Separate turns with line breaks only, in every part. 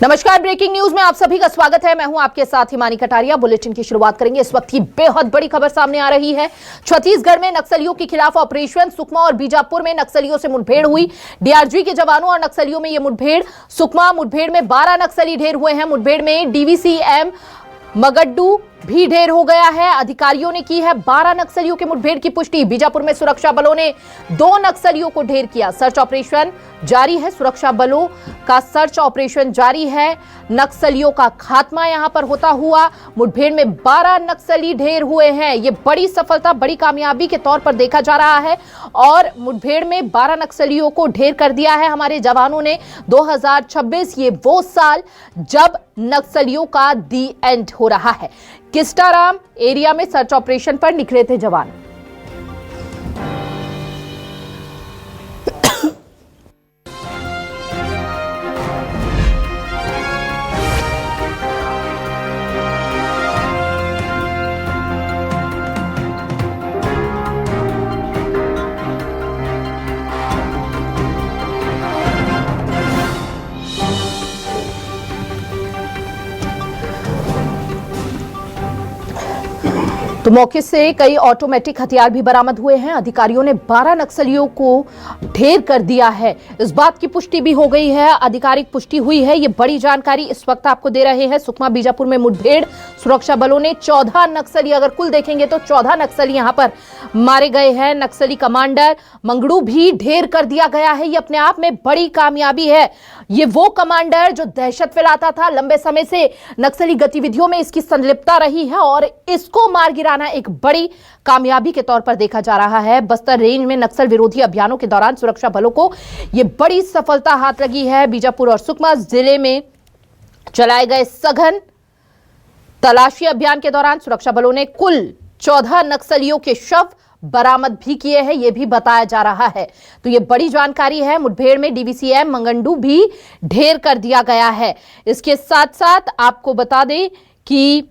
नमस्कार, breaking news में आप सभी का स्वागत है। मैं हूं आपके साथ हिमानी कटारिया। बुलेटिन की शुरुआत करेंगे। इस वक्त की बेहद बड़ी खबर सामने आ रही है। छत्तीसगढ़ में नक्सलियों के खिलाफ ऑपरेशन। सुकमा और बीजापुर में नक्सलियों से मुठभेड़ हुई। डीआरजी के जवानों और नक्सलियों में यह मुठभेड़। सुकमा मुठभेड़ में 12 नक्सली ढेर हुए हैं। मुठभेड़ में डीवीसीएम मगड्डू भी ढेर हो गया है। अधिकारियों ने की है 12 नक्सलियों के मुठभेड़ की पुष्टि। बीजापुर में सुरक्षा बलों ने 2 नक्सलियों को ढेर किया। सर्च ऑपरेशन जारी है। सुरक्षा बलों का सर्च ऑपरेशन जारी है। नक्सलियों का खात्मा यहां पर होता हुआ मुठभेड़ में 12 नक्सली ढेर हुए हैं। यह बड़ी सफलता, बड़ी कामयाबी के तौर पर देखा जा रहा है और मुठभेड़ में 12 नक्सलियों को ढेर कर दिया है हमारे जवानों ने। 2026 ये वो साल जब नक्सलियों का दी एंड हो रहा है। किस्टाराम एरिया में सर्च ऑपरेशन पर निकले थे जवान। तो मौके से कई ऑटोमेटिक हथियार भी बरामद हुए हैं। अधिकारियों ने 12 नक्सलियों को ढेर कर दिया है। इस बात की पुष्टि भी हो गई है, आधिकारिक पुष्टि हुई है। ये बड़ी जानकारी इस वक्त आपको दे रहे हैं। सुकमा बीजापुर में मुठभेड़। सुरक्षा बलों ने 14 नक्सली, अगर कुल देखेंगे तो 14 नक्सली यहां पर मारे गए हैं। नक्सली कमांडर मंगड़ू भी ढेर कर दिया गया है। ये अपने आप में बड़ी कामयाबी है। ये वो कमांडर जो दहशत फैलाता था, लंबे समय से नक्सली गतिविधियों में इसकी संलिप्तता रही है और इसको मार गिराना एक बड़ी कामयाबी के तौर पर देखा जा रहा है। बस्तर रेंज में नक्सल विरोधी अभियानों के दौरान सुरक्षा बलों को यह बड़ी सफलता हाथ लगी है। बीजापुर और सुकमा जिले में चलाए गए सघन तलाशी अभियान के दौरान सुरक्षा बलों ने कुल 14 नक्सलियों के शव बरामद भी किए हैं, यह भी बताया जा रहा है। तो यह बड़ी जानकारी है। मुठभेड़ में डीवीसीएम मंगंडू भी ढेर कर दिया गया है। इसके साथ साथ आपको बता दें कि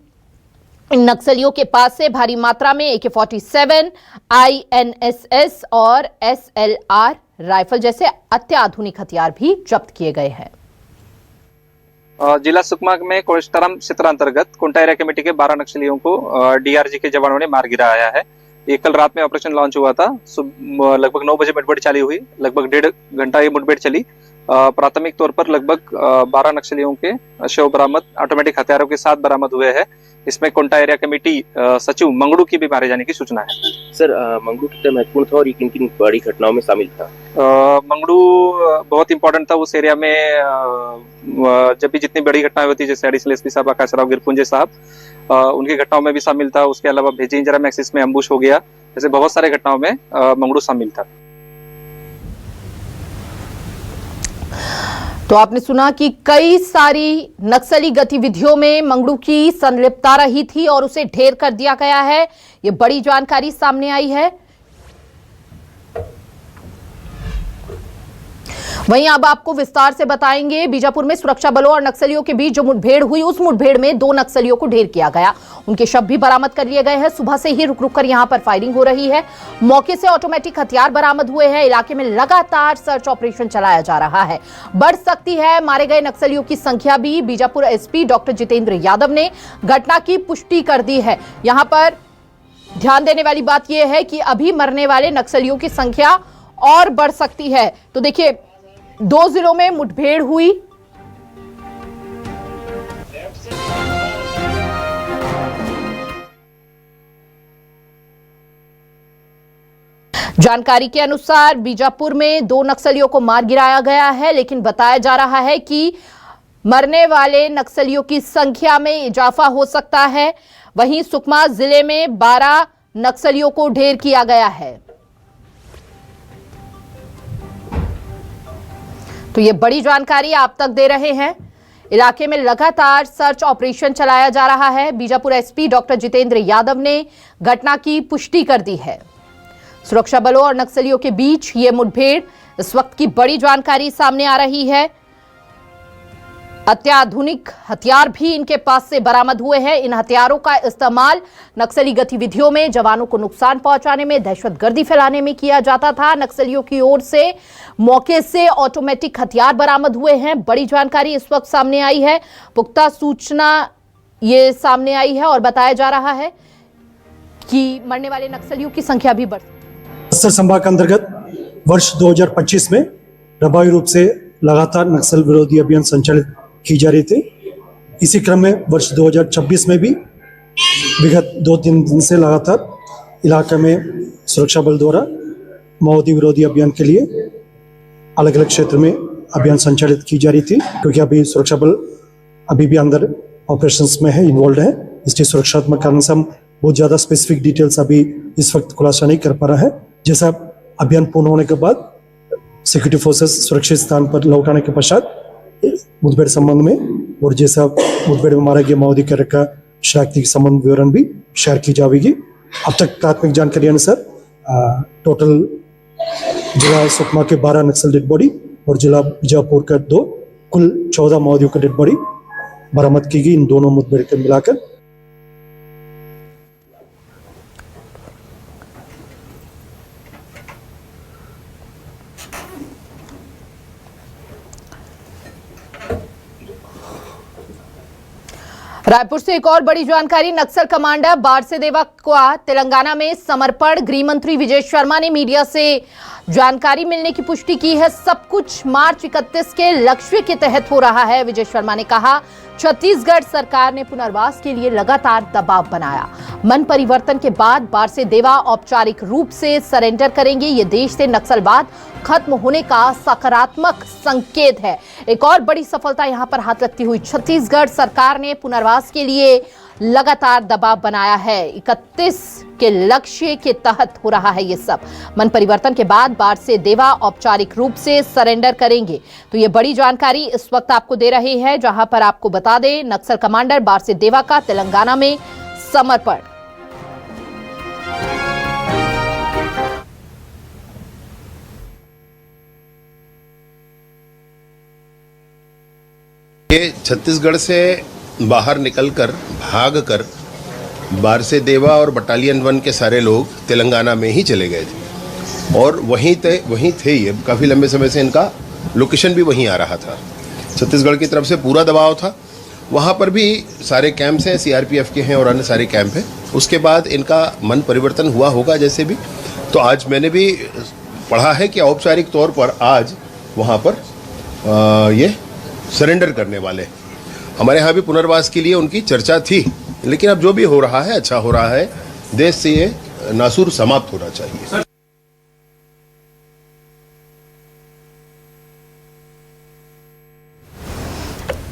नक्सलियों के पास से भारी मात्रा में AK-47, INSS और SLR राइफल जैसे अत्याधुनिक हथियार भी जब्त किए गए हैं।
जिला सुकमा में कोस्टाराम क्षेत्र अंतर्गत कोंटा एरिया कमेटी के 12 नक्सलियों को डीआरजी के जवानों ने मार गिराया है। ये कल रात में ऑपरेशन लॉन्च हुआ था। लगभग 9 बजे मुठभेड़ चालू हुई। लगभग 1.5 घंटा ये मुठभेड़ चली। प्राथमिक तौर पर लगभग 12 नक्सलियों के शव बरामद ऑटोमेटिक हथियारों के साथ बरामद हुए हैं। इसमें कोंटा एरिया कमेटी सचिव मंगड़ू की भी मारे जाने की सूचना है।
सर, मंगड़ू कितना महत्वपूर्ण था और ये किन किन बड़ी घटनाओं में शामिल था?
मंगड़ू बहुत इंपॉर्टेंट था उस एरिया में। जब भी जितनी बड़ी घटनाएं होती है, जैसे एडिशनल एसपी साहब आकाशराव गिरपुंजे साहब, उनकी घटनाओं में भी शामिल था। उसके अलावा भेजी इंजरा मैक्सिस में अम्बुश हो गया, जैसे बहुत सारे घटनाओं में मंगड़ू शामिल था।
तो आपने सुना कि कई सारी नक्सली गतिविधियों में मंगड़ू की संलिप्तता रही थी और उसे ढेर कर दिया गया है। यह बड़ी जानकारी सामने आई है। वहीं अब आपको विस्तार से बताएंगे। बीजापुर में सुरक्षा बलों और नक्सलियों के बीच जो मुठभेड़ हुई, उस मुठभेड़ में 2 नक्सलियों को ढेर किया गया। उनके शव भी बरामद कर लिए गए हैं। सुबह से ही रुक रुक कर यहां पर फायरिंग हो रही है। मौके से ऑटोमेटिक हथियार बरामद हुए हैं। इलाके में लगातार सर्च ऑपरेशन चलाया जा रहा है। बढ़ सकती है मारे गए नक्सलियों की संख्या भी। बीजापुर एसपी डॉक्टर जितेंद्र यादव ने घटना की पुष्टि कर दी है। यहां पर ध्यान देने वाली बात यह है कि अभी मरने वाले नक्सलियों की संख्या और बढ़ सकती है। तो देखिए, 2 जिलों में मुठभेड़ हुई। जानकारी के अनुसार बीजापुर में 2 नक्सलियों को मार गिराया गया है, लेकिन बताया जा रहा है कि मरने वाले नक्सलियों की संख्या में इजाफा हो सकता है। वहीं सुकमा जिले में 12 नक्सलियों को ढेर किया गया है। तो ये बड़ी जानकारी आप तक दे रहे हैं। इलाके में लगातार सर्च ऑपरेशन चलाया जा रहा है। बीजापुर एसपी डॉक्टर जितेंद्र यादव ने घटना की पुष्टि कर दी है। सुरक्षा बलों और नक्सलियों के बीच ये मुठभेड़, इस वक्त की बड़ी जानकारी सामने आ रही है। अत्याधुनिक हथियार भी इनके पास से बरामद हुए हैं। इन हथियारों का इस्तेमाल नक्सली गतिविधियों में जवानों को नुकसान पहुंचाने में, दहशतगर्दी फैलाने में किया जाता था। नक्सलियों की ओर से मौके से ऑटोमेटिक हथियार बरामद हुए हैं। बड़ी जानकारी इस वक्त सामने आई है। पुख्ता सूचना ये सामने आई है और बताया जा रहा है कि मरने वाले नक्सलियों की संख्या भी बढ़।
बस्तर संभाग के अंतर्गत वर्ष 2025 में प्रभावी रूप से लगातार नक्सल विरोधी अभियान संचालित की जा रही थी। इसी क्रम में वर्ष 2026 में भी विगत 2-3 दिन से लगातार इलाके में सुरक्षा बल द्वारा माओवादी विरोधी अभियान के लिए अलग अलग क्षेत्र में अभियान संचालित की जा रही थी, क्योंकि अभी सुरक्षा बल अभी भी अंदर ऑपरेशंस में है, इन्वॉल्व है। इसलिए सुरक्षात्मक कारण से हम बहुत ज़्यादा स्पेसिफिक डिटेल्स अभी इस वक्त खुलासा नहीं कर पा रहा है। जैसा अभियान पूर्ण होने के बाद सिक्योरिटी फोर्सेस सुरक्षित स्थान पर लौटाने के पश्चात मुठभेड़ संबंध में और जैसा मुठभेड़ में मारा गया माओवादी कैडर का शनाख्ती संबंध विवरण भी शेयर की जाएगी। अब तक प्राथमिक जानकारी अनुसार टोटल जिला सुकमा के 12 नक्सल डेड बॉडी और जिला बीजापुर का 2, कुल 14 माओवादियों का डेड बॉडी बरामद की गई इन दोनों मुठभेड़ के मिलाकर।
रायपुर से एक और बड़ी जानकारी। नक्सल कमांडर बारसेदेवा का तेलंगाना में समर्पण। गृह मंत्री विजय शर्मा ने मीडिया से जानकारी मिलने की पुष्टि की है। सब कुछ मार्च 31 के लक्ष्य के तहत हो रहा है। विजय शर्मा ने कहा, छत्तीसगढ़ सरकार ने पुनर्वास के लिए लगातार दबाव बनाया। मन परिवर्तन के बाद बारसेदेवा औपचारिक रूप से सरेंडर करेंगे। ये देश से नक्सलवाद खत्म होने का सकारात्मक संकेत है। एक और बड़ी सफलता यहां पर हाथ लगती हुई छत्तीसगढ़ सरकार ने पुनर्वास के लिए लगातार दबाव बनाया है। 31 के लक्ष्य के तहत हो रहा है ये सब। मन परिवर्तन के बाद बारसेदेवा औपचारिक रूप से सरेंडर करेंगे। तो ये बड़ी जानकारी इस वक्त आपको दे रहे हैं, जहां पर आपको बता दें नक्सल कमांडर बारसेदेवा का तेलंगाना में समर्पण।
ये छत्तीसगढ़ से बाहर निकलकर भागकर बारसेदेवा और बटालियन 1 के सारे लोग तेलंगाना में ही चले गए थे और वहीं थे ये काफ़ी लंबे समय से। इनका लोकेशन भी वहीं आ रहा था। छत्तीसगढ़ की तरफ से पूरा दबाव था। वहाँ पर भी सारे कैंप्स हैं, सीआरपीएफ के हैं और अन्य सारे कैंप हैं। उसके बाद इनका मन परिवर्तन हुआ होगा जैसे भी। तो आज मैंने भी पढ़ा है कि औपचारिक तौर पर आज वहाँ पर ये सरेंडर करने वाले। हमारे यहाँ भी पुनर्वास के लिए उनकी चर्चा थी, लेकिन अब जो भी हो रहा है अच्छा हो रहा है। देश से ये नासूर समाप्त होना चाहिए।